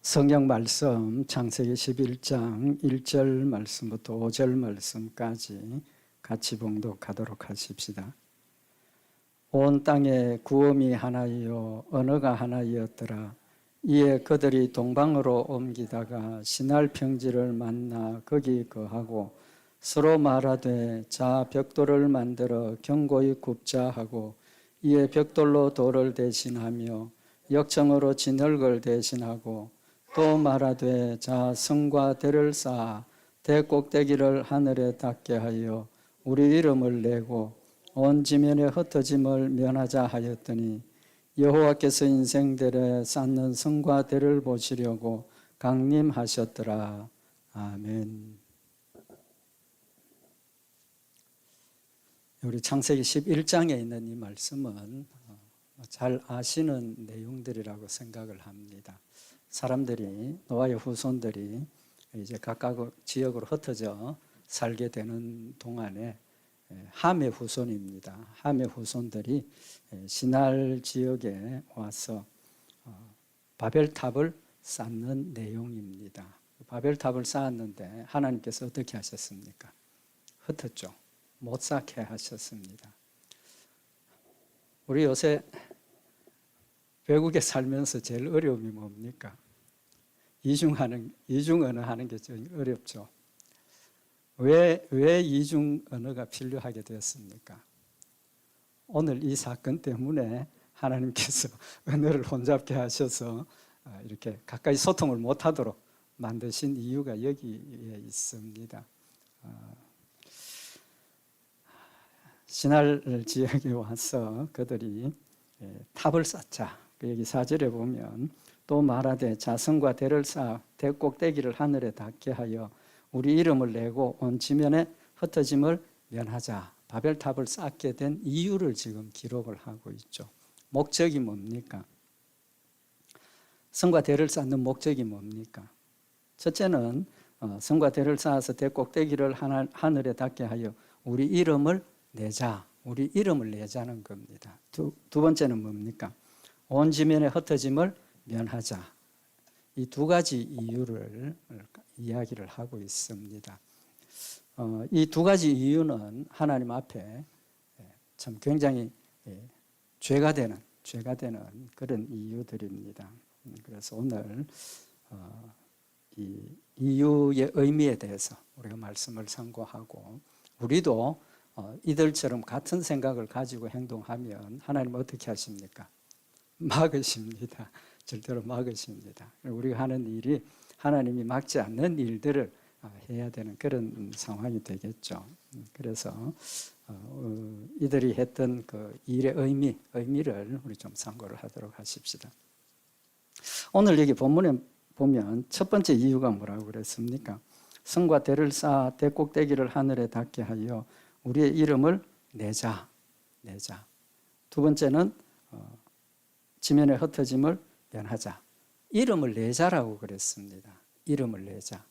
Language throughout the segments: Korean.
성경 말씀 창세기 11장 1절 말씀부터 5절 말씀까지 같이 봉독하도록 하십시다. 온 땅에 구음이 하나이요 언어가 하나이었더라. 이에 그들이 동방으로 옮기다가 시날 평지를 만나 거기 거하고 서로 말하되 자 벽돌을 만들어 견고히 굽자 하고 이에 벽돌로 돌을 대신하며 역청으로 진흙을 대신하고 또 말하되 자 성과 대를 쌓아 대 꼭대기를 하늘에 닿게 하여 우리 이름을 내고 온 지면에 흩어짐을 면하자 하였더니 여호와께서 인생들에 쌓는 성과 대를 보시려고 강림하셨더라. 아멘. 우리 창세기 11장에 있는 이 말씀은 잘 아시는 내용들이라고 생각을 합니다. 사람들이 노아의 후손들이 이제 각각 지역으로 흩어져 살게 되는 동안에 함의 후손입니다. 함의 후손들이 시날 지역에 와서 바벨탑을 쌓는 내용입니다. 바벨탑을 쌓았는데 하나님께서 어떻게 하셨습니까? 흩었죠. 못 쌓게 하셨습니다. 우리 요새 외국에 살면서 제일 어려움이 뭡니까? 이중 언어 하는 게 좀 어렵죠. 왜 이중 언어가 필요하게 되었습니까? 오늘 이 사건 때문에 하나님께서 언어를 혼잡게 하셔서 이렇게 가까이 소통을 못하도록 만드신 이유가 여기에 있습니다. 시날 지역에 와서 그들이 탑을 쌓자. 여기 4절에 보면 또 말하되 자성과 대를 쌓아 대 꼭대기를 하늘에 닿게 하여 우리 이름을 내고 온 지면에 흩어짐을 면하자. 바벨탑을 쌓게 된 이유를 지금 기록을 하고 있죠. 목적이 뭡니까? 성과 대를 쌓는 목적이 뭡니까? 첫째는 성과 대를 쌓아서 대 꼭대기를 하늘에 닿게 하여 우리 이름을 내자. 우리 이름을 내자는 겁니다. 두 번째는 뭡니까? 온 지면에 흩어짐을 면하자. 이 두 가지 이유를 이야기를 하고 있습니다. 이 두 가지 이유는 하나님 앞에 참 굉장히 죄가 되는 그런 이유들입니다. 그래서 오늘 이 이유의 의미에 대해서 우리가 말씀을 상고하고 우리도 이들처럼 같은 생각을 가지고 행동하면 하나님은 어떻게 하십니까? 막으십니다. 절대로 막으십니다. 우리가 하는 일이 하나님이 막지 않는 일들을 해야 되는 그런 상황이 되겠죠. 그래서 이들이 했던 그 일의 의미를 우리 좀 참고를 하도록 하십시다. 오늘 여기 본문에 보면 첫 번째 이유가 뭐라고 그랬습니까? 성과 대를 쌓아 대 꼭대기를 하늘에 닿게 하여 우리의 이름을 내자. 두 번째는 지면에 흩어짐을 면하자. 이름을 내자라고 그랬습니다. 이름을 내자.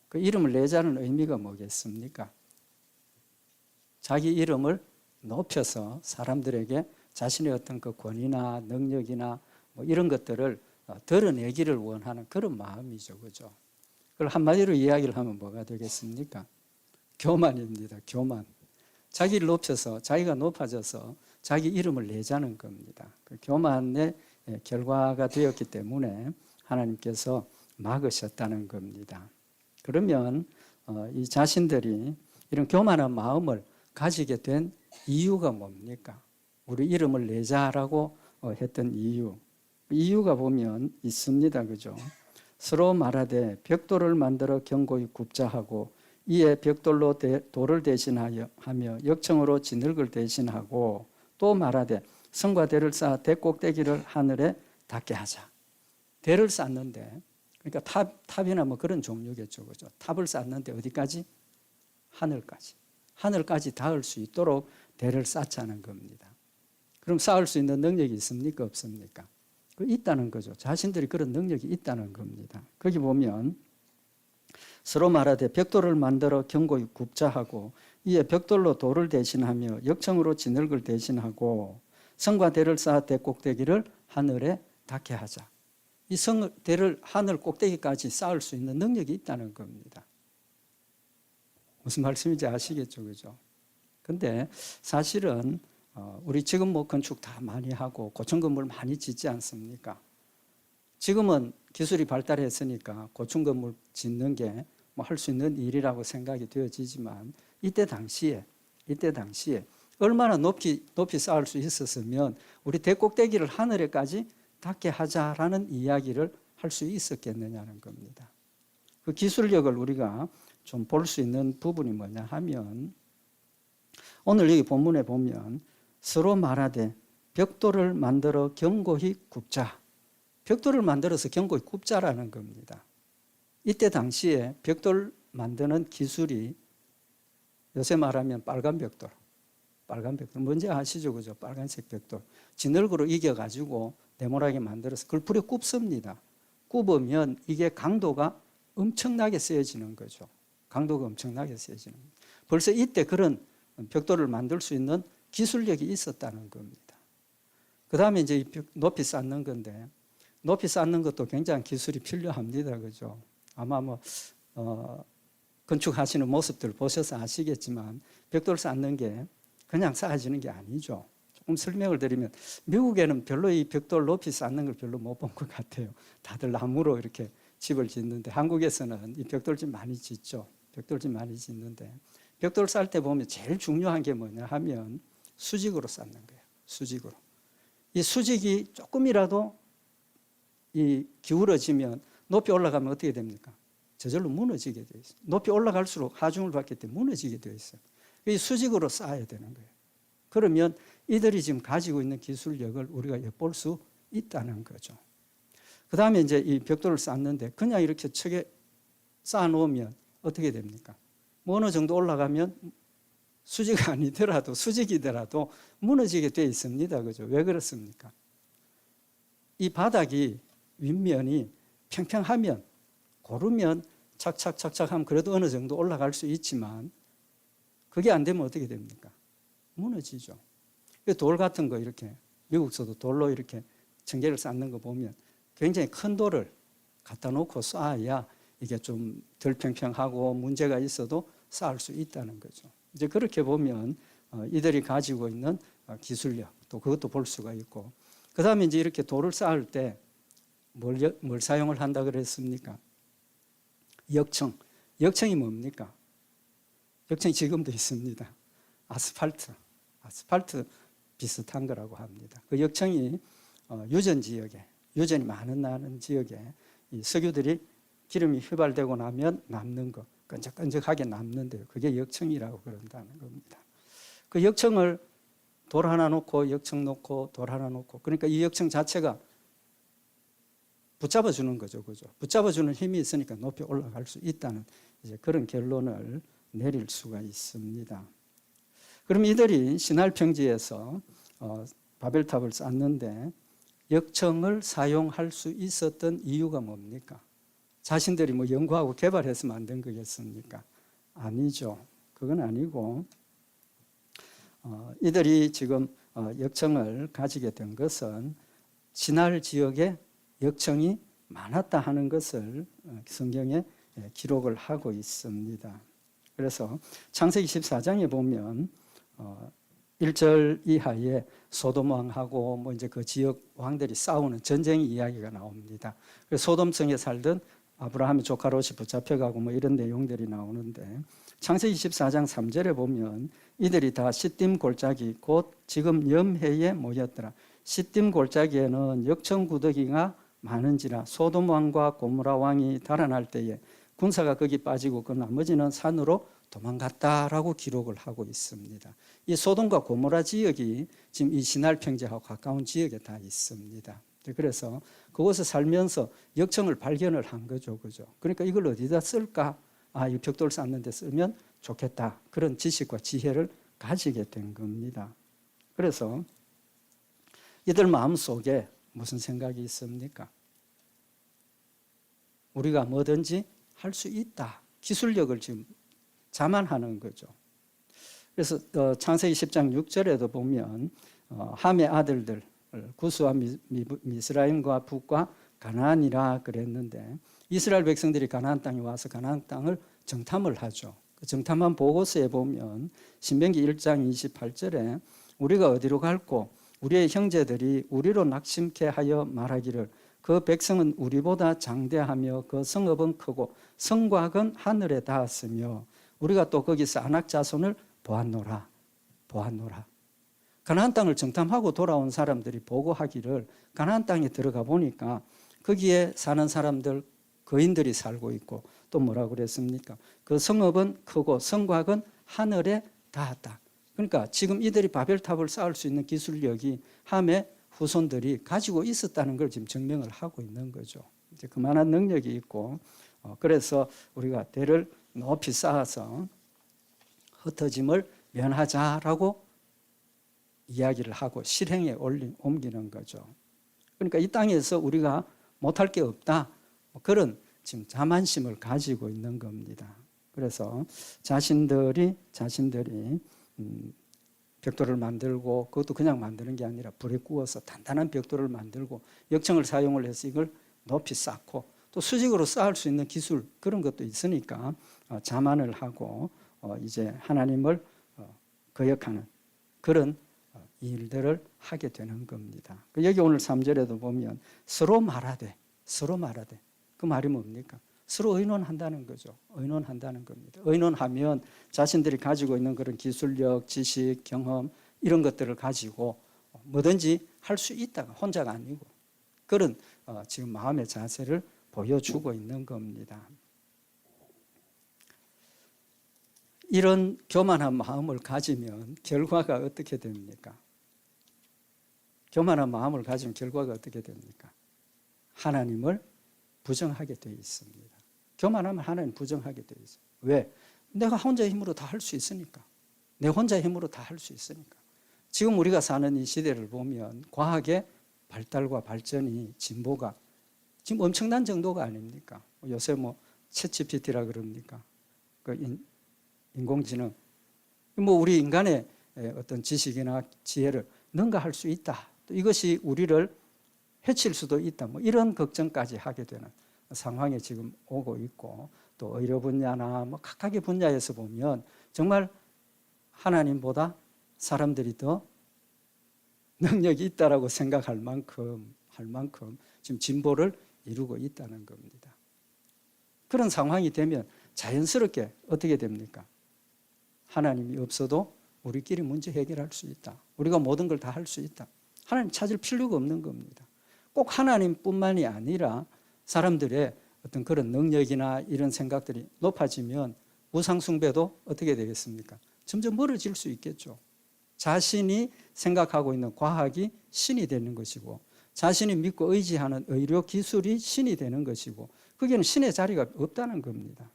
그 이름을 내자는 의미가 뭐겠습니까? 자기 이름을 높여서 사람들에게 자신의 어떤 그 권위나 능력이나 뭐 이런 것들을 드러내기를 원하는 그런 마음이죠. 그죠? 그걸 한마디로 이야기를 하면 뭐가 되겠습니까? 교만입니다. 교만. 자기를 높여서 자기가 높아져서 자기 이름을 내자는 겁니다. 그 교만의 결과가 되었기 때문에 하나님께서 막으셨다는 겁니다. 그러면 이 자신들이 이런 교만한 마음을 가지게 된 이유가 뭡니까? 우리 이름을 내자라고 했던 이유가 보면 있습니다. 그죠? 서로 말하되 벽돌을 만들어 견고히 굽자 하고 이에 벽돌로 돌을 대신하며 역청으로 진흙을 대신하고 또 말하되 성과 대를 쌓아 대 꼭대기를 하늘에 닿게 하자. 대를 쌓는데 그러니까 탑이나 뭐 그런 종류겠죠. 그죠? 탑을 쌓는데 어디까지? 하늘까지 닿을 수 있도록 대를 쌓자는 겁니다. 그럼 쌓을 수 있는 능력이 있습니까? 없습니까? 있다는 거죠. 자신들이 그런 능력이 있다는 겁니다. 거기 보면 서로 말하되 벽돌을 만들어 견고히 굽자 하고 이에 벽돌로 돌을 대신하며 역청으로 진흙을 대신하고 성과 대를 쌓아 대 꼭대기를 하늘에 닿게 하자. 이 성대를 하늘 꼭대기까지 쌓을 수 있는 능력이 있다는 겁니다. 무슨 말씀인지 아시겠죠, 그죠? 근데 사실은 우리 지금 뭐 건축 다 많이 하고 고층 건물 많이 짓지 않습니까? 지금은 기술이 발달했으니까 고층 건물 짓는 게 뭐 할 수 있는 일이라고 생각이 되어지지만 이때 당시에 얼마나 높이 쌓을 수 있었으면 우리 대꼭대기를 하늘에까지 닿게 하자라는 이야기를 할 수 있었겠느냐는 겁니다. 그 기술력을 우리가 좀 볼 수 있는 부분이 뭐냐 하면 오늘 여기 본문에 보면 서로 말하되 벽돌을 만들어 견고히 굽자. 벽돌을 만들어서 견고히 굽자라는 겁니다. 이때 당시에 벽돌 만드는 기술이 요새 말하면 빨간 벽돌 뭔지 아시죠? 그죠? 빨간색 벽돌. 진흙으로 이겨가지고 네모나게 만들어서 그걸 불에 굽습니다. 굽으면 이게 강도가 엄청나게 세지는 거죠. 강도가 엄청나게 세지는 거죠. 벌써 이때 그런 벽돌을 만들 수 있는 기술력이 있었다는 겁니다. 그 다음에 이제 높이 쌓는 건데, 높이 쌓는 것도 굉장히 기술이 필요합니다. 그죠? 아마 건축하시는 모습들 보셔서 아시겠지만, 벽돌 쌓는 게 그냥 쌓아지는 게 아니죠. 조금 설명을 드리면, 미국에는 별로 이 벽돌 높이 쌓는 걸 별로 못 본 것 같아요. 다들 나무로 이렇게 집을 짓는데, 한국에서는 이 벽돌집 많이 짓죠. 벽돌집 많이 짓는데, 벽돌 쌓을 때 보면 제일 중요한 게 뭐냐 하면 수직으로 쌓는 거예요. 수직으로. 이 수직이 조금이라도 이 기울어지면 높이 올라가면 어떻게 됩니까? 저절로 무너지게 되어 있어요. 높이 올라갈수록 하중을 받기 때문에 무너지게 되어 있어요. 이 수직으로 쌓아야 되는 거예요. 그러면 이들이 지금 가지고 있는 기술력을 우리가 엿볼 수 있다는 거죠. 그 다음에 이제 이 벽돌을 쌓는데 그냥 이렇게 척에 쌓아 놓으면 어떻게 됩니까? 뭐 어느 정도 올라가면 수직이더라도 무너지게 되어 있습니다. 그죠? 왜 그렇습니까? 이 바닥이 윗면이 평평하면 고르면 착착착착하면 그래도 어느 정도 올라갈 수 있지만 그게 안 되면 어떻게 됩니까? 무너지죠. 돌 같은 거 이렇게 미국서도 돌로 이렇게 전개를 쌓는 거 보면 굉장히 큰 돌을 갖다 놓고 쌓아야 이게 좀 덜 평평하고 문제가 있어도 쌓을 수 있다는 거죠. 이제 그렇게 보면 이들이 가지고 있는 기술력 또 그것도 볼 수가 있고, 그 다음에 이제 이렇게 돌을 쌓을 때 뭘 사용을 한다 그랬습니까? 역청이 뭡니까? 역청이 지금도 있습니다. 아스팔트 비슷한 거라고 합니다. 그 역청이 유전이 많은 나는 지역에 이 석유들이 기름이 휘발되고 나면 남는 거, 끈적끈적하게 남는데요. 그게 역청이라고 그런다는 겁니다. 그 역청을 돌 하나 놓고 역청 놓고 돌 하나 놓고, 그러니까 이 역청 자체가 붙잡아주는 거죠. 그죠? 붙잡아주는 힘이 있으니까 높이 올라갈 수 있다는 이제 그런 결론을 내릴 수가 있습니다. 그럼 이들이 시날 평지에서 바벨탑을 쌓는데 역청을 사용할 수 있었던 이유가 뭡니까? 자신들이 뭐 연구하고 개발해서 만든 거겠습니까? 아니죠. 그건 아니고 이들이 지금 역청을 가지게 된 것은 시날 지역에 역청이 많았다 하는 것을 성경에 기록을 하고 있습니다. 그래서 창세기 14장에 보면 1절 이하에 소돔 왕하고 뭐 이제 그 지역 왕들이 싸우는 전쟁 이야기가 나옵니다. 그래서 소돔성에 살던 아브라함의 조카 롯이 붙잡혀가고 뭐 이런 내용들이 나오는데, 창세기 14장 3절에 보면 이들이 다 시딤 골짜기 곧 지금 염해에 모였더라. 시딤 골짜기에는 역청 구더기가 많은지라 소돔 왕과 고모라 왕이 달아날 때에 군사가 거기 빠지고 그 나머지는 산으로 도망갔다라고 기록을 하고 있습니다. 이 소돔과 고모라 지역이 지금 이 시날 평지하고 가까운 지역에 다 있습니다. 그래서 그곳에 살면서 역청을 발견을 한 거죠. 그죠? 그러니까 이걸 어디다 쓸까? 이 벽돌 쌓는 데 쓰면 좋겠다. 그런 지식과 지혜를 가지게 된 겁니다. 그래서 이들 마음속에 무슨 생각이 있습니까? 우리가 뭐든지 할 수 있다. 기술력을 지금 자만하는 거죠. 그래서 창세기 10장 6절에도 보면 함의 아들들 구스와 미스라임과 북과 가나안이라 그랬는데 이스라엘 백성들이 가나안 땅에 와서 가나안 땅을 정탐을 하죠. 그 정탐한 보고서에 보면 신명기 1장 28절에 우리가 어디로 갈고 우리의 형제들이 우리로 낙심케 하여 말하기를 그 백성은 우리보다 장대하며 그 성읍은 크고 성곽은 하늘에 닿았으며 우리가 또 거기서 아낙 자손을 보았노라. 가나안 땅을 정탐하고 돌아온 사람들이 보고하기를 가나안 땅에 들어가 보니까 거기에 사는 사람들 거인들이 살고 있고 또 뭐라고 그랬습니까? 그 성읍은 크고 성곽은 하늘에 닿았다. 그러니까 지금 이들이 바벨탑을 쌓을 수 있는 기술력이 함의 후손들이 가지고 있었다는 걸 지금 증명을 하고 있는 거죠. 이제 그만한 능력이 있고 그래서 우리가 대를 높이 쌓아서 흩어짐을 면하자라고 이야기를 하고 실행에 옮기는 거죠. 그러니까 이 땅에서 우리가 못할 게 없다. 그런 지금 자만심을 가지고 있는 겁니다. 그래서 자신들이 벽돌을 만들고 그것도 그냥 만드는 게 아니라 불에 구워서 단단한 벽돌을 만들고 역청을 사용을 해서 이걸 높이 쌓고 또 수직으로 쌓을 수 있는 기술 그런 것도 있으니까 자만을 하고 이제 하나님을 거역하는 그런 일들을 하게 되는 겁니다. 여기 오늘 3절에도 보면 서로 말하되 그 말이 뭡니까? 서로 의논한다는 거죠. 의논한다는 겁니다. 의논하면 자신들이 가지고 있는 그런 기술력, 지식, 경험 이런 것들을 가지고 뭐든지 할 수 있다가 혼자가 아니고 그런 지금 마음의 자세를 보여주고 있는 겁니다. 이런 교만한 마음을 가지면 결과가 어떻게 됩니까? 교만한 마음을 가지면 결과가 어떻게 됩니까? 하나님을 부정하게 되어 있습니다. 교만하면 하나님 부정하게 되어 있어요. 왜? 내가 혼자 힘으로 다 할 수 있으니까. 내 혼자 힘으로 다 할 수 있으니까. 지금 우리가 사는 이 시대를 보면 과학의 발달과 발전이 진보가 지금 엄청난 정도가 아닙니까? 요새 뭐 챗GPT라 그럽니까? 그 인공지능. 뭐 우리 인간의 어떤 지식이나 지혜를 능가할 수 있다. 또 이것이 우리를 해칠 수도 있다. 뭐 이런 걱정까지 하게 되는 상황에 지금 오고 있고 또 의료 분야나 뭐 각각의 분야에서 보면 정말 하나님보다 사람들이 더 능력이 있다라고 생각할 만큼 지금 진보를 이루고 있다는 겁니다. 그런 상황이 되면 자연스럽게 어떻게 됩니까? 하나님이 없어도 우리끼리 문제 해결할 수 있다. 우리가 모든 걸 다 할 수 있다. 하나님 찾을 필요가 없는 겁니다. 꼭 하나님뿐만이 아니라 사람들의 어떤 그런 능력이나 이런 생각들이 높아지면 우상숭배도 어떻게 되겠습니까? 점점 멀어질 수 있겠죠. 자신이 생각하고 있는 과학이 신이 되는 것이고 자신이 믿고 의지하는 의료 기술이 신이 되는 것이고 거기에는 신의 자리가 없다는 겁니다.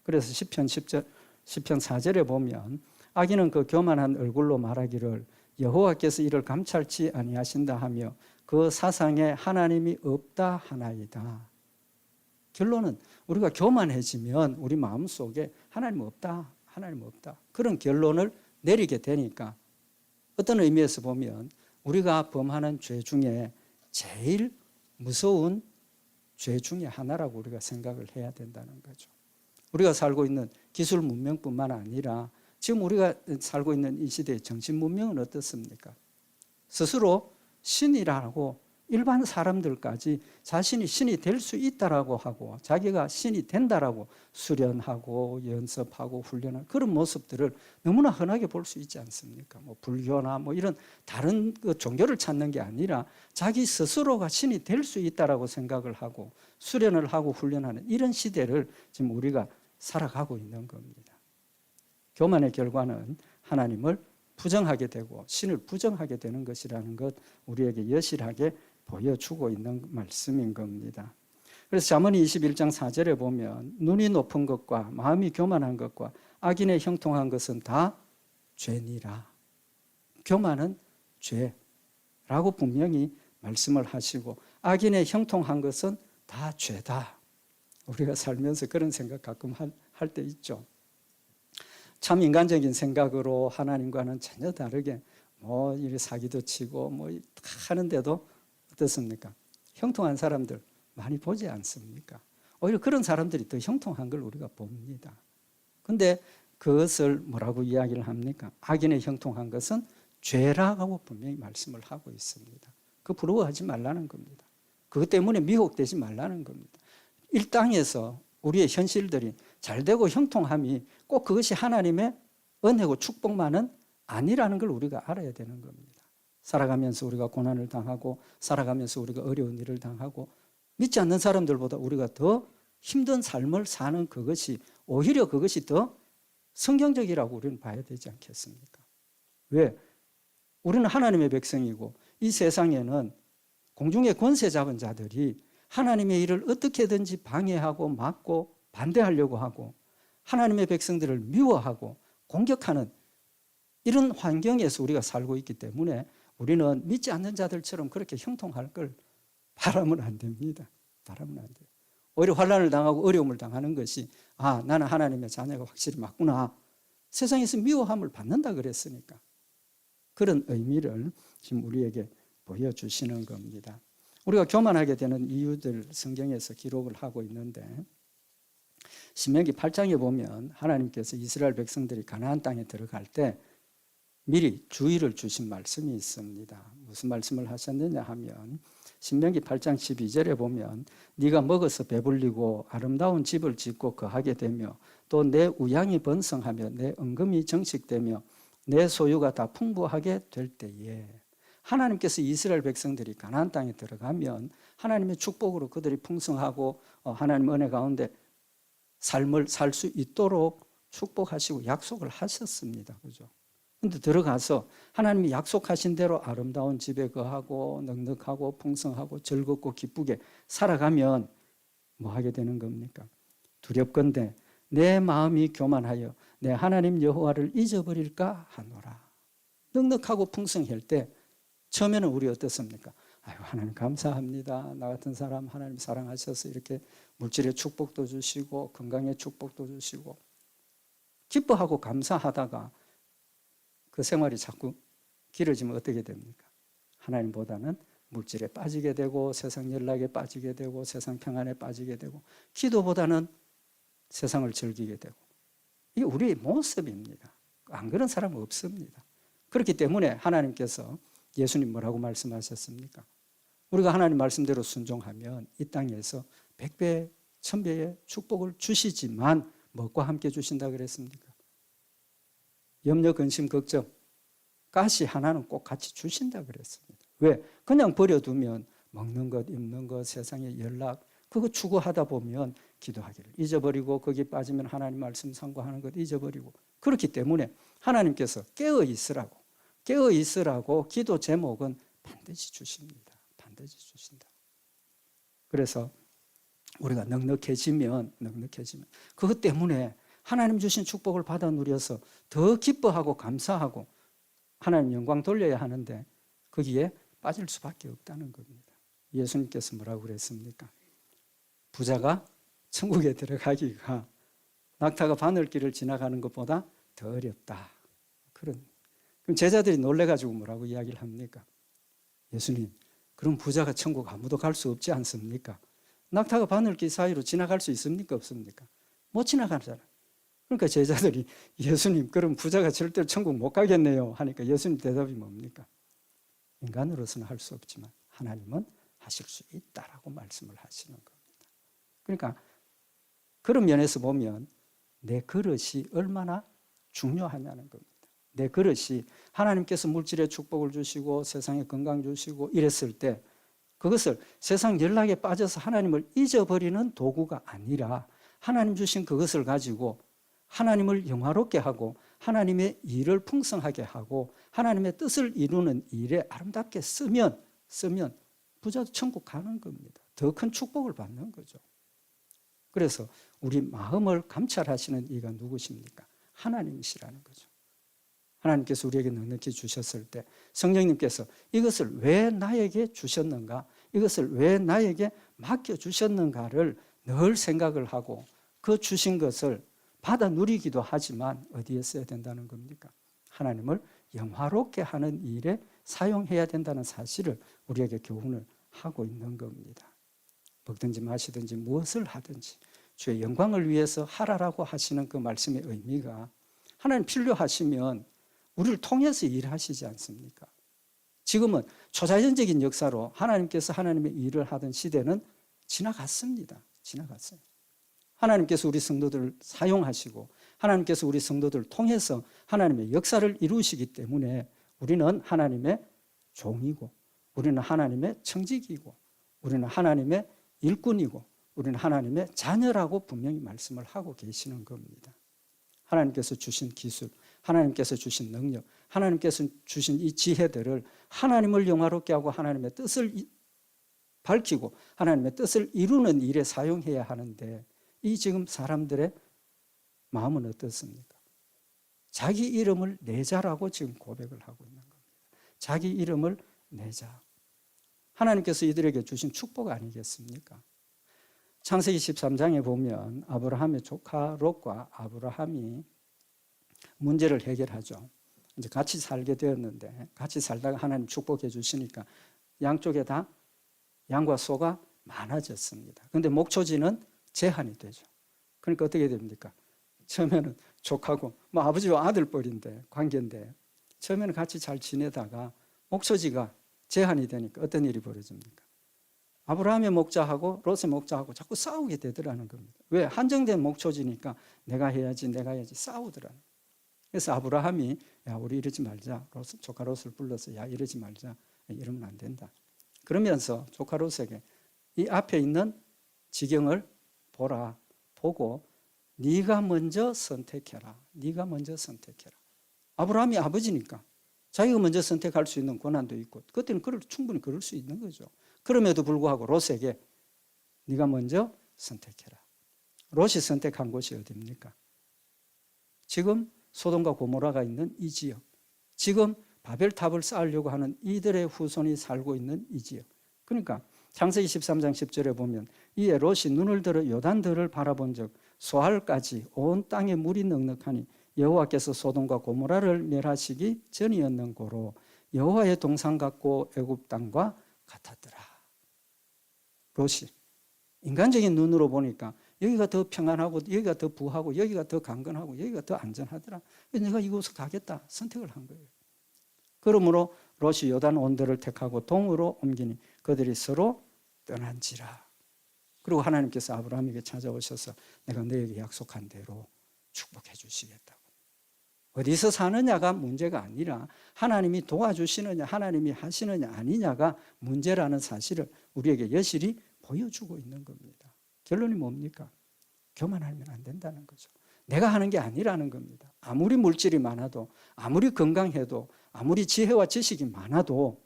그래서 시편 4절에 보면 악인은 그 교만한 얼굴로 말하기를 여호와께서 이를 감찰치 아니하신다 하며 그 사상에 하나님이 없다 하나이다. 결론은 우리가 교만해지면 우리 마음속에 하나님 없다. 그런 결론을 내리게 되니까 어떤 의미에서 보면 우리가 범하는 죄 중에 제일 무서운 죄 중에 하나라고 우리가 생각을 해야 된다는 거죠. 우리가 살고 있는 기술 문명뿐만 아니라 지금 우리가 살고 있는 이 시대의 정신 문명은 어떻습니까? 스스로 신이라고 일반 사람들까지 자신이 신이 될 수 있다라고 하고 자기가 신이 된다라고 수련하고 연습하고 훈련하는 그런 모습들을 너무나 흔하게 볼 수 있지 않습니까? 뭐 불교나 뭐 이런 다른 그 종교를 찾는 게 아니라 자기 스스로가 신이 될 수 있다라고 생각을 하고 수련을 하고 훈련하는 이런 시대를 지금 우리가 살아가고 있는 겁니다. 교만의 결과는 하나님을 부정하게 되고 신을 부정하게 되는 것이라는 것 우리에게 여실하게 보여주고 있는 말씀인 겁니다. 그래서 잠언이 21장 4절에 보면 눈이 높은 것과 마음이 교만한 것과 악인의 형통한 것은 다 죄니라. 교만은 죄라고 분명히 말씀을 하시고 악인의 형통한 것은 다 죄다. 우리가 살면서 그런 생각 가끔 할 때 있죠. 참 인간적인 생각으로 하나님과는 전혀 다르게 뭐 이렇게 사기도 치고 뭐 하는데도 어떻습니까? 형통한 사람들 많이 보지 않습니까? 오히려 그런 사람들이 더 형통한 걸 우리가 봅니다. 근데 그것을 뭐라고 이야기를 합니까? 악인의 형통한 것은 죄라고 분명히 말씀을 하고 있습니다. 그 부러워하지 말라는 겁니다. 그것 때문에 미혹되지 말라는 겁니다. 이 땅에서 우리의 현실들이 잘되고 형통함이 꼭 그것이 하나님의 은혜고 축복만은 아니라는 걸 우리가 알아야 되는 겁니다. 살아가면서 우리가 고난을 당하고 살아가면서 우리가 어려운 일을 당하고 믿지 않는 사람들보다 우리가 더 힘든 삶을 사는 그것이 오히려 그것이 더 성경적이라고 우리는 봐야 되지 않겠습니까? 왜? 우리는 하나님의 백성이고 이 세상에는 공중의 권세 잡은 자들이 하나님의 일을 어떻게든지 방해하고 막고 반대하려고 하고 하나님의 백성들을 미워하고 공격하는 이런 환경에서 우리가 살고 있기 때문에 우리는 믿지 않는 자들처럼 그렇게 형통할 걸 바라면 안 됩니다. 바라면 안 돼요. 오히려 환난을 당하고 어려움을 당하는 것이 나는 하나님의 자녀가 확실히 맞구나. 세상에서 미워함을 받는다 그랬으니까. 그런 의미를 지금 우리에게 보여주시는 겁니다. 우리가 교만하게 되는 이유들 성경에서 기록을 하고 있는데 신명기 8장에 보면 하나님께서 이스라엘 백성들이 가나안 땅에 들어갈 때 미리 주의를 주신 말씀이 있습니다. 무슨 말씀을 하셨느냐 하면 신명기 8장 12절에 보면 네가 먹어서 배불리고 아름다운 집을 짓고 거하게 되며 또 내 우양이 번성하며 내 은금이 정식되며 내 소유가 다 풍부하게 될 때에 하나님께서 이스라엘 백성들이 가나안 땅에 들어가면 하나님의 축복으로 그들이 풍성하고 하나님 은혜 가운데 삶을 살 수 있도록 축복하시고 약속을 하셨습니다. 그죠? 근데 들어가서 하나님이 약속하신 대로 아름다운 집에 거하고 넉넉하고 풍성하고 즐겁고 기쁘게 살아가면 뭐 하게 되는 겁니까? 두렵건대 내 마음이 교만하여 내 하나님 여호와를 잊어버릴까 하노라. 넉넉하고 풍성할 때 처음에는 우리 어떻습니까? 아유, 하나님 감사합니다. 나 같은 사람 하나님 사랑하셔서 이렇게 물질의 축복도 주시고 건강의 축복도 주시고 기뻐하고 감사하다가 그 생활이 자꾸 길어지면 어떻게 됩니까? 하나님보다는 물질에 빠지게 되고 세상 연락에 빠지게 되고 세상 평안에 빠지게 되고 기도보다는 세상을 즐기게 되고 이게 우리의 모습입니다. 안 그런 사람은 없습니다. 그렇기 때문에 하나님께서 예수님 뭐라고 말씀하셨습니까? 우리가 하나님 말씀대로 순종하면 이 땅에서 100배, 1000배의 축복을 주시지만 무엇과 함께 주신다 그랬습니까? 염려, 근심, 걱정, 가시 하나는 꼭 같이 주신다 그랬습니다. 왜? 그냥 버려두면 먹는 것, 입는 것, 세상의 연락 그거 추구하다 보면 기도하기를 잊어버리고 거기에 빠지면 하나님 말씀 상고하는 것 잊어버리고 그렇기 때문에 하나님께서 깨어 있으라고 기도 제목은 반드시 주십니다. 반드시 주신다. 그래서 우리가 넉넉해지면 그것 때문에 하나님 주신 축복을 받아 누려서 더 기뻐하고 감사하고 하나님 영광 돌려야 하는데 거기에 빠질 수밖에 없다는 겁니다. 예수님께서 뭐라고 그랬습니까? 부자가 천국에 들어가기가 낙타가 바늘길을 지나가는 것보다 더 어렵다. 그럼 제자들이 놀래가지고 뭐라고 이야기를 합니까? 예수님, 그럼 부자가 천국 아무도 갈 수 없지 않습니까? 낙타가 바늘길 사이로 지나갈 수 있습니까? 없습니까? 못 지나가잖아요. 그러니까 제자들이 예수님 그럼 부자가 절대로 천국 못 가겠네요 하니까 예수님 대답이 뭡니까? 인간으로서는 할 수 없지만 하나님은 하실 수 있다라고 말씀을 하시는 겁니다. 그러니까 그런 면에서 보면 내 그릇이 얼마나 중요하냐는 겁니다. 내 그릇이 하나님께서 물질의 축복을 주시고 세상에 건강 주시고 이랬을 때 그것을 세상 연락에 빠져서 하나님을 잊어버리는 도구가 아니라 하나님 주신 그것을 가지고 하나님을 영화롭게 하고 하나님의 일을 풍성하게 하고 하나님의 뜻을 이루는 일에 아름답게 쓰면 부자도 천국 가는 겁니다. 더 큰 축복을 받는 거죠. 그래서 우리 마음을 감찰하시는 이가 누구십니까? 하나님이시라는 거죠. 하나님께서 우리에게 넉넉히 주셨을 때 성령님께서 이것을 왜 나에게 주셨는가? 이것을 왜 나에게 맡겨주셨는가를 늘 생각을 하고 그 주신 것을 받아 누리기도 하지만 어디에 써야 된다는 겁니까? 하나님을 영화롭게 하는 일에 사용해야 된다는 사실을 우리에게 교훈을 하고 있는 겁니다. 먹든지 마시든지 무엇을 하든지 주의 영광을 위해서 하라라고 하시는 그 말씀의 의미가 하나님 필요하시면 우리를 통해서 일하시지 않습니까? 지금은 초자연적인 역사로 하나님께서 하나님의 일을 하던 시대는 지나갔습니다. 지나갔어요. 하나님께서 우리 성도들을 사용하시고 하나님께서 우리 성도들을 통해서 하나님의 역사를 이루시기 때문에 우리는 하나님의 종이고 우리는 하나님의 청직이고 우리는 하나님의 일꾼이고 우리는 하나님의 자녀라고 분명히 말씀을 하고 계시는 겁니다. 하나님께서 주신 기술, 하나님께서 주신 능력, 하나님께서 주신 이 지혜들을 하나님을 영화롭게 하고 하나님의 뜻을 밝히고 하나님의 뜻을 이루는 일에 사용해야 하는데 이 지금 사람들의 마음은 어떻습니까? 자기 이름을 내자라고 지금 고백을 하고 있는 겁니다. 자기 이름을 내자. 하나님께서 이들에게 주신 축복 아니겠습니까? 창세기 13장에 보면 아브라함의 조카 롯과 아브라함이 문제를 해결하죠. 이제 같이 살게 되었는데 같이 살다가 하나님 축복해 주시니까 양쪽에 다 양과 소가 많아졌습니다. 그런데 목초지는 제한이 되죠. 그러니까 어떻게 됩니까? 처음에는 조카고 뭐 아버지와 아들뻘인데 관계인데 처음에는 같이 잘 지내다가 목초지가 제한이 되니까 어떤 일이 벌어집니까? 아브라함의 목자하고 롯의 목자하고 자꾸 싸우게 되더라는 겁니다. 왜? 한정된 목초지니까 내가 해야지 싸우더라는 거예요. 그래서 아브라함이 야 우리 이러지 말자. 조카 롯을 불러서 야 이러지 말자. 이러면 안 된다. 그러면서 조카 롯에게 이 앞에 있는 지경을 보라. 보고 네가 먼저 선택해라. 네가 먼저 선택해라. 아브라함이 아버지니까 자기가 먼저 선택할 수 있는 권한도 있고 그때는 충분히 그럴 수 있는 거죠. 그럼에도 불구하고 롯에게 네가 먼저 선택해라. 롯이 선택한 곳이 어디입니까? 지금 소돔과 고모라가 있는 이 지역, 지금 바벨탑을 쌓으려고 하는 이들의 후손이 살고 있는 이 지역. 그러니까 창세기 13장 10절에 보면 이에 롯이 눈을 들어 요단들을 바라본 적 소알까지 온 땅에 물이 넉넉하니 여호와께서 소돔과 고모라를 멸하시기 전이었는고로 여호와의 동상 같고 애굽 땅과 같았더라. 롯이 인간적인 눈으로 보니까 여기가 더 평안하고 여기가 더 부하고 여기가 더 강건하고 여기가 더 안전하더라. 내가 이곳을 가겠다 선택을 한 거예요. 그러므로 롯이 요단 온도를 택하고 동으로 옮기니 그들이 서로 떠난지라. 그리고 하나님께서 아브라함에게 찾아오셔서 내가 너에게 약속한 대로 축복해 주시겠다고. 어디서 사느냐가 문제가 아니라 하나님이 도와주시느냐 하나님이 하시느냐 아니냐가 문제라는 사실을 우리에게 여실히 보여주고 있는 겁니다. 결론이 뭡니까? 교만하면 안 된다는 거죠. 내가 하는 게 아니라는 겁니다. 아무리 물질이 많아도 아무리 건강해도 아무리 지혜와 지식이 많아도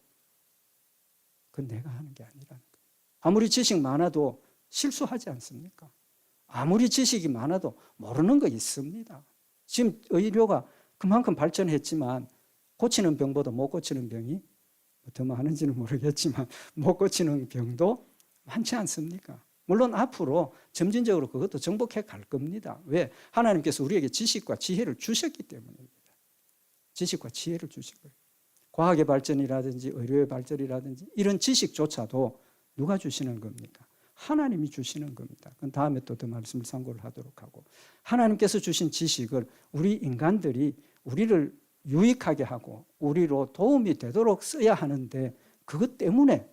그건 내가 하는 게 아니라는 거예요. 아무리 지식 많아도 실수하지 않습니까? 아무리 지식이 많아도 모르는 거 있습니다. 지금 의료가 그만큼 발전했지만 고치는 병보다 못 고치는 병이 더 많은지는 모르겠지만 못 고치는 병도 많지 않습니까? 물론 앞으로 점진적으로 그것도 정복해 갈 겁니다. 왜? 하나님께서 우리에게 지식과 지혜를 주셨기 때문입니다. 지식과 지혜를 주신 거예요. 과학의 발전이라든지 의료의 발전이라든지 이런 지식조차도 누가 주시는 겁니까? 하나님이 주시는 겁니다. 그건 다음에 또 더 말씀을 참고를 하도록 하고 하나님께서 주신 지식을 우리 인간들이 우리를 유익하게 하고 우리로 도움이 되도록 써야 하는데 그것 때문에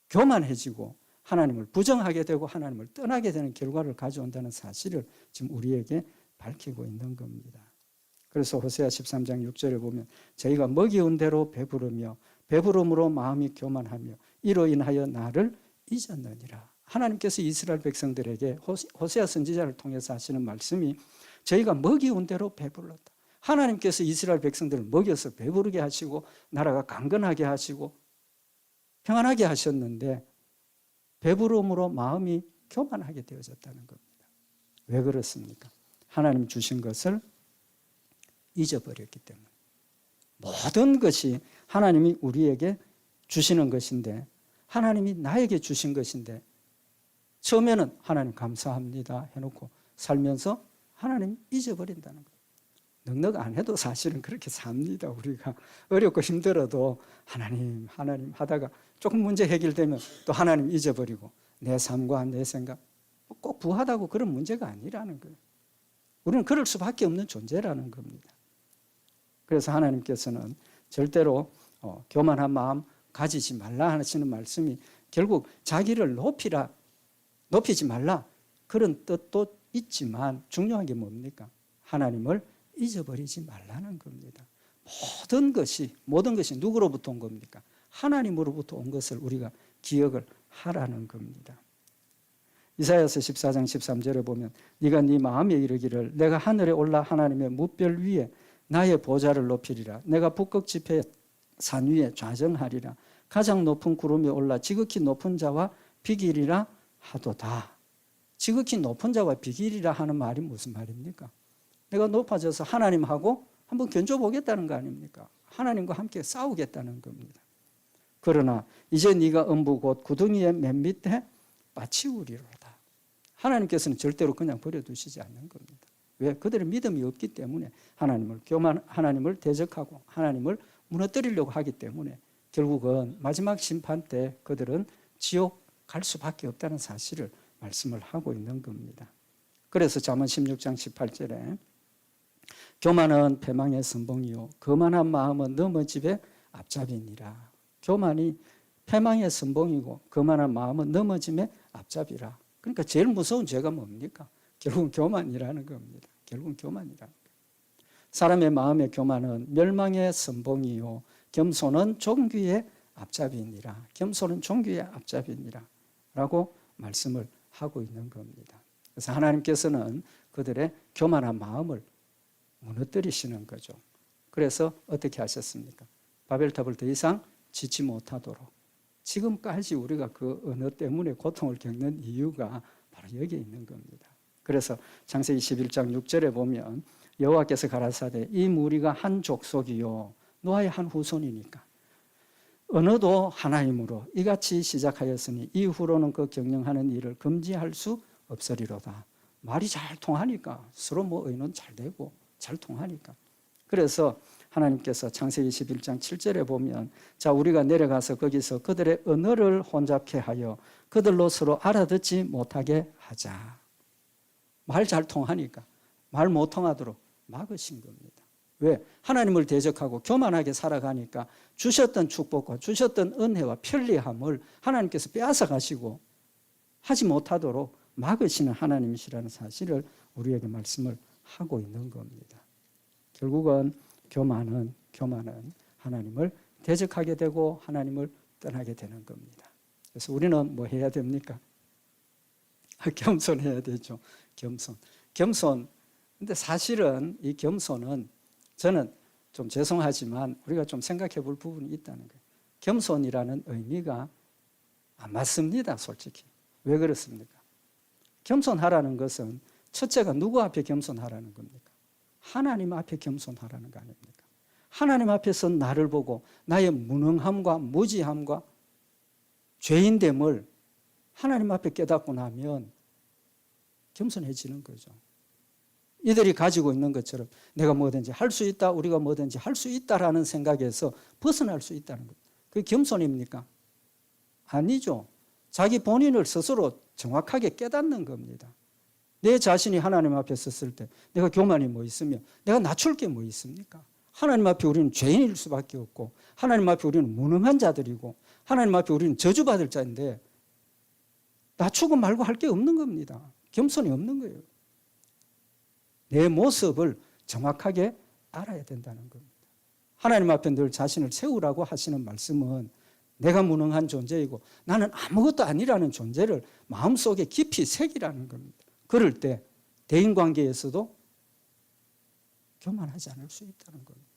교만해지고 하나님을 부정하게 되고 하나님을 떠나게 되는 결과를 가져온다는 사실을 지금 우리에게 밝히고 있는 겁니다. 그래서 호세아 13장 6절에 보면 저희가 먹이운 대로 배부르며 배부름으로 마음이 교만하며 이로 인하여 나를 잊었느니라. 하나님께서 이스라엘 백성들에게 호세아 선지자를 통해서 하시는 말씀이 저희가 먹이운 대로 배불렀다. 하나님께서 이스라엘 백성들을 먹여서 배부르게 하시고 나라가 강건하게 하시고 평안하게 하셨는데 배부름으로 마음이 교만하게 되어졌다는 겁니다. 왜 그렇습니까? 하나님 주신 것을 잊어버렸기 때문에. 모든 것이 하나님이 우리에게 주시는 것인데 하나님이 나에게 주신 것인데 처음에는 하나님 감사합니다 해놓고 살면서 하나님 잊어버린다는 거예요. 넉넉 안 해도 사실은 그렇게 삽니다. 우리가 어렵고 힘들어도 하나님 하다가 조금 문제 해결되면 또 하나님 잊어버리고 내 삶과 내 생각 꼭 부하다고 그런 문제가 아니라는 거예요. 우리는 그럴 수밖에 없는 존재라는 겁니다. 그래서 하나님께서는 절대로 교만한 마음 가지지 말라 하시는 말씀이 결국 자기를 높이지 말라 그런 뜻도 있지만 중요한 게 뭡니까? 하나님을 잊어버리지 말라는 겁니다. 모든 것이 누구로부터 온 겁니까? 하나님으로부터 온 것을 우리가 기억을 하라는 겁니다. 이사야서 14장 13절에 보면 네가 네 마음에 이르기를 내가 하늘에 올라 하나님의 무별 위에 나의 보좌를 높이리라. 내가 북극 지폐 산 위에 좌정하리라. 가장 높은 구름에 올라 지극히 높은 자와 비기리라 하도다. 지극히 높은 자와 비기리라 하는 말이 무슨 말입니까? 내가 높아져서 하나님하고 한번 견줘보겠다는 거 아닙니까? 하나님과 함께 싸우겠다는 겁니다. 그러나 이제 네가 음부 곧 구덩이의 맨 밑에 빠치우리로다. 하나님께서는 절대로 그냥 버려두시지 않는 겁니다. 왜? 그들의 믿음이 없기 때문에 하나님을 대적하고 하나님을 무너뜨리려고 하기 때문에 결국은 마지막 심판 때 그들은 지옥 갈 수밖에 없다는 사실을 말씀을 하고 있는 겁니다. 그래서 잠언 16장 18절에 교만은 패망의 선봉이요 거만한 마음은 넘어짐의 앞잡이니라. 교만이 패망의 선봉이고 거만한 마음은 넘어짐의 앞잡이라. 그러니까 제일 무서운 죄가 뭡니까? 결국은 교만이라는 겁니다. 결국은 교만이라는 거예요. 사람의 마음의 교만은 멸망의 선봉이요 겸손은 종귀의 앞잡이니라. 겸손은 종귀의 앞잡이니라 라고 말씀을 하고 있는 겁니다. 그래서 하나님께서는 그들의 교만한 마음을 무너뜨리시는 거죠. 그래서 어떻게 하셨습니까? 바벨탑을 더 이상 짓지 못하도록. 지금까지 우리가 그 언어 때문에 고통을 겪는 이유가 바로 여기에 있는 겁니다. 그래서 창세기 11장 6절에 보면 여호와께서 가라사대 이 무리가 한 족속이요 노아의 한 후손이니까 언어도 하나님으로 이같이 시작하였으니 이후로는 그 경영하는 일을 금지할 수 없으리로다. 말이 잘 통하니까 서로 의논 잘 되고 잘 통하니까. 그래서 하나님께서 창세기 11장 7절에 보면 자 우리가 내려가서 거기서 그들의 언어를 혼잡케 하여 그들로 서로 알아듣지 못하게 하자. 말 잘 통하니까 말 못 통하도록 막으신 겁니다. 왜? 하나님을 대적하고 교만하게 살아가니까 주셨던 축복과 주셨던 은혜와 편리함을 하나님께서 빼앗아 가시고 하지 못하도록 막으시는 하나님이시라는 사실을 우리에게 말씀을 하고 있는 겁니다. 결국은 교만은 하나님을 대적하게 되고 하나님을 떠나게 되는 겁니다. 그래서 우리는 뭐 해야 됩니까? 겸손해야 되죠. 겸손. 근데 사실은 이 겸손은 저는 좀 죄송하지만 우리가 좀 생각해 볼 부분이 있다는 거예요. 겸손이라는 의미가 안 맞습니다, 솔직히. 왜 그렇습니까? 겸손하라는 것은 첫째가 누구 앞에 겸손하라는 겁니까? 하나님 앞에 겸손하라는 거 아닙니까? 하나님 앞에서 나를 보고 나의 무능함과 무지함과 죄인됨을 하나님 앞에 깨닫고 나면 겸손해지는 거죠. 이들이 가지고 있는 것처럼 내가 뭐든지 할 수 있다, 우리가 뭐든지 할 수 있다라는 생각에서 벗어날 수 있다는 것. 그게 겸손입니까? 아니죠. 자기 본인을 스스로 정확하게 깨닫는 겁니다. 내 자신이 하나님 앞에 섰을 때 내가 교만이 뭐 있으며 내가 낮출 게 뭐 있습니까? 하나님 앞에 우리는 죄인일 수밖에 없고 하나님 앞에 우리는 무능한 자들이고 하나님 앞에 우리는 저주받을 자인데 낮추고 말고 할 게 없는 겁니다. 겸손이 없는 거예요. 내 모습을 정확하게 알아야 된다는 겁니다. 하나님 앞에 늘 자신을 세우라고 하시는 말씀은 내가 무능한 존재이고 나는 아무것도 아니라는 존재를 마음속에 깊이 새기라는 겁니다. 그럴 때 대인관계에서도 교만하지 않을 수 있다는 겁니다.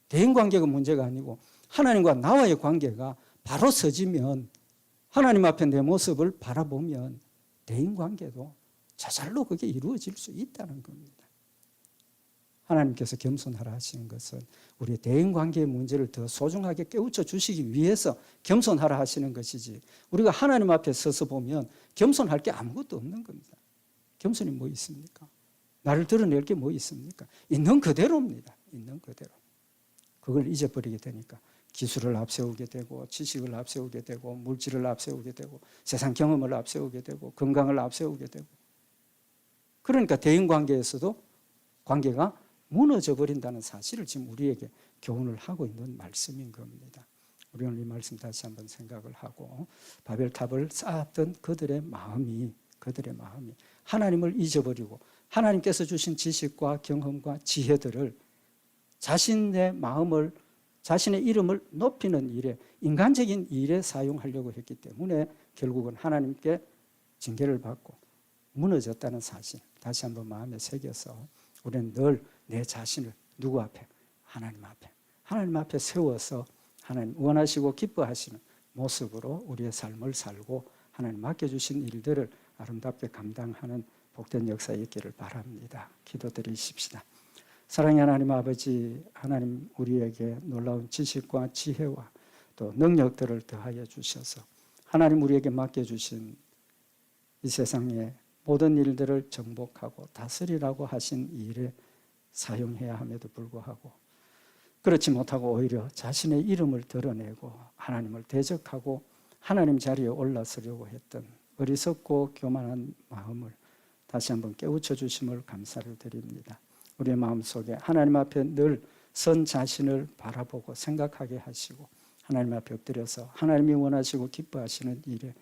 대인관계가 문제가 아니고 하나님과 나와의 관계가 바로 서지면 하나님 앞에 내 모습을 바라보면 대인관계도 저절로 그게 이루어질 수 있다는 겁니다. 하나님께서 겸손하라 하시는 것은 우리의 대인관계의 문제를 더 소중하게 깨우쳐 주시기 위해서 겸손하라 하시는 것이지 우리가 하나님 앞에 서서 보면 겸손할 게 아무것도 없는 겁니다. 겸손이 뭐 있습니까? 나를 드러낼 게 뭐 있습니까? 있는 그대로입니다. 있는 그대로. 그걸 잊어버리게 되니까 기술을 앞세우게 되고 지식을 앞세우게 되고 물질을 앞세우게 되고 세상 경험을 앞세우게 되고 건강을 앞세우게 되고 그러니까 대인관계에서도 관계가 무너져 버린다는 사실을 지금 우리에게 교훈을 하고 있는 말씀인 겁니다. 우리는 이 말씀 다시 한번 생각을 하고 바벨탑을 쌓았던 그들의 마음이 하나님을 잊어버리고 하나님께서 주신 지식과 경험과 지혜들을 자신의 마음을 자신의 이름을 높이는 일에 인간적인 일에 사용하려고 했기 때문에 결국은 하나님께 징계를 받고 무너졌다는 사실 다시 한번 마음에 새겨서 우리는 늘 내 자신을 누구 앞에? 하나님 앞에 세워서 하나님 원하시고 기뻐하시는 모습으로 우리의 삶을 살고 하나님 맡겨주신 일들을 아름답게 감당하는 복된 역사 있기를 바랍니다. 기도드리십시다. 사랑의 하나님 아버지, 하나님 우리에게 놀라운 지식과 지혜와 또 능력들을 더하여 주셔서 하나님 우리에게 맡겨주신 이 세상의 모든 일들을 정복하고 다스리라고 하신 일에 사용해야 함에도 불구하고 그렇지 못하고 오히려 자신의 이름을 드러내고 하나님을 대적하고 하나님 자리에 올라서려고 했던 어리석고 교만한 마음을 다시 한번 깨우쳐 주심을 감사를 드립니다. 우리의 마음속에 하나님 앞에 늘 선 자신을 바라보고 생각하게 하시고 하나님 앞에 엎드려서 하나님이 원하시고 기뻐하시는 일에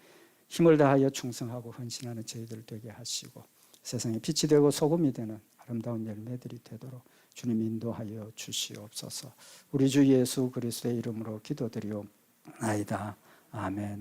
힘을 다하여 충성하고 헌신하는 저희들 되게 하시고 세상에 빛이 되고 소금이 되는 아름다운 열매들이 되도록 주님 인도하여 주시옵소서. 우리 주 예수 그리스도의 이름으로 기도드리옵나이다. 아멘.